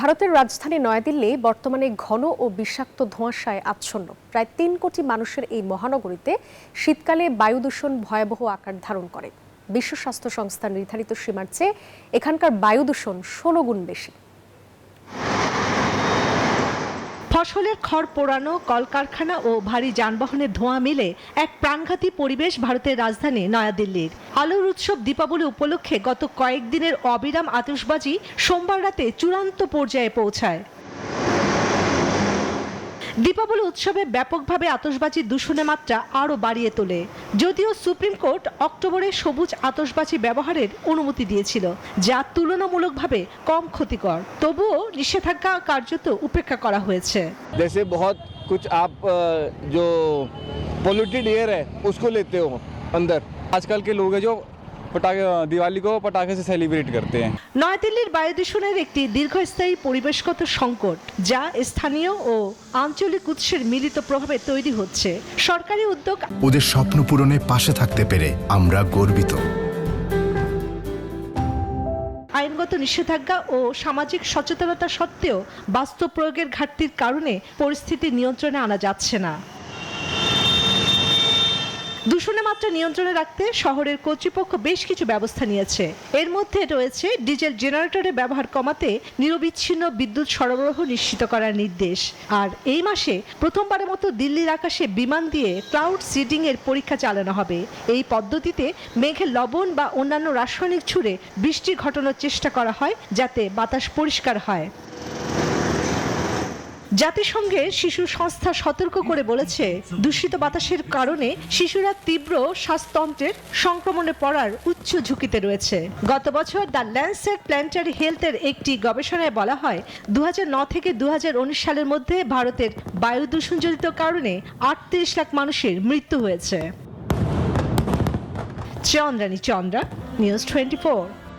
ভারতের রাজধানী নয়াদিল্লি বর্তমানে ঘন ও বিষাক্ত ধোঁয়াশায় আচ্ছন্ন। প্রায় ৩ কোটি মানুষের এই মহানগরীতে শীতকালে বায়ু দূষণ ভয়াবহ আকার ধারণ করে। বিশ্ব স্বাস্থ্য সংস্থার নির্ধারিত সীমার চেয়ে এখানকার বায়ু দূষণ ১৬ গুণ বেশি। ফসলের খড় পোড়ানো, কলকারখানা ও ভারী যানবাহনের ধোঁয়া মিলে এক প্রাণঘাতী পরিবেশ ভারতের রাজধানী নয়াদিল্লির। আলোর উৎসব দীপাবলি উপলক্ষে গত কয়েকদিনের অবিরাম আতশবাজি সোমবার রাতে চূড়ান্ত পর্যায়ে পৌঁছায়। দীপাবলি উৎসবে ব্যাপকভাবে আতশবাজি দূষণের মাত্রা আরও বাড়িয়ে তোলে। যদিও সুপ্রিম কোর্ট অক্টোবরে সবুজ আতশবাজি ব্যবহারের অনুমতি দিয়েছিল, যা তুলনামূলকভাবে কম ক্ষতিকর, তবুও নিষেধাজ্ঞা কার্যত উপেক্ষা করা হয়েছে। जैसे बहुत कुछ आप जो पोल्यूटेड एयर है उसको लेते हो अंदर। आजकल के लोग हैं जो पटाखे दिवाली को पटाखे से सेलिब्रेट करते हैं। নয়াদিল্লির বায়ু দূষণের একটি দীর্ঘস্থায়ী পরিবেশগত সংকট, যা স্থানীয় ও আঞ্চলিক উৎসের মিলিত প্রভাবে তৈরি হচ্ছে। সরকারি উদ্যোগ ওদের স্বপ্ন পূরণে পাশে থাকতে পেরে আমরা গর্বিত। আইনগত নিষেধাজ্ঞা ও সামাজিক সচেতনতা সত্ত্বেও বাস্তব প্রয়োগের ঘাটতির কারণে পরিস্থিতি নিয়ন্ত্রণে আনা যাচ্ছে না। দূষণের মাত্রা নিয়ন্ত্রণে রাখতে শহরের কর্তৃপক্ষ বেশ কিছু ব্যবস্থা নিয়েছে। এর মধ্যে রয়েছে ডিজেল জেনারেটরের ব্যবহার কমাতে নিরবিচ্ছিন্ন বিদ্যুৎ সরবরাহ নিশ্চিত করার নির্দেশ। আর এই মাসে প্রথমবারের মতো দিল্লির আকাশে বিমান দিয়ে ক্লাউড সিডিং এর পরীক্ষা চালানো হবে। এই পদ্ধতিতে মেঘে লবণ বা অন্যান্য রাসায়নিক ছুড়ে বৃষ্টি ঘটানোর চেষ্টা করা হয়, যাতে বাতাস পরিষ্কার হয়। জাতিসংঘের শিশু সংস্থা সতর্ক করে বলেছে, দূষিত বাতাসের কারণে শিশুরা তীব্র শ্বাসতন্ত্রের সংক্রমণে পড়ার উচ্চ ঝুঁকিতে রয়েছে। গত বছর দ্য ল্যান্সেট প্ল্যানেটারি হেলথের একটি গবেষণায় বলা হয়, ২০০৯ থেকে ২০১৯ সালের মধ্যে ভারতের বায়ু দূষণজনিত কারণে ৩৮ লাখ মানুষের মৃত্যু হয়েছে। চন্দ্রানী চন্দ্রা, নিউজ 24।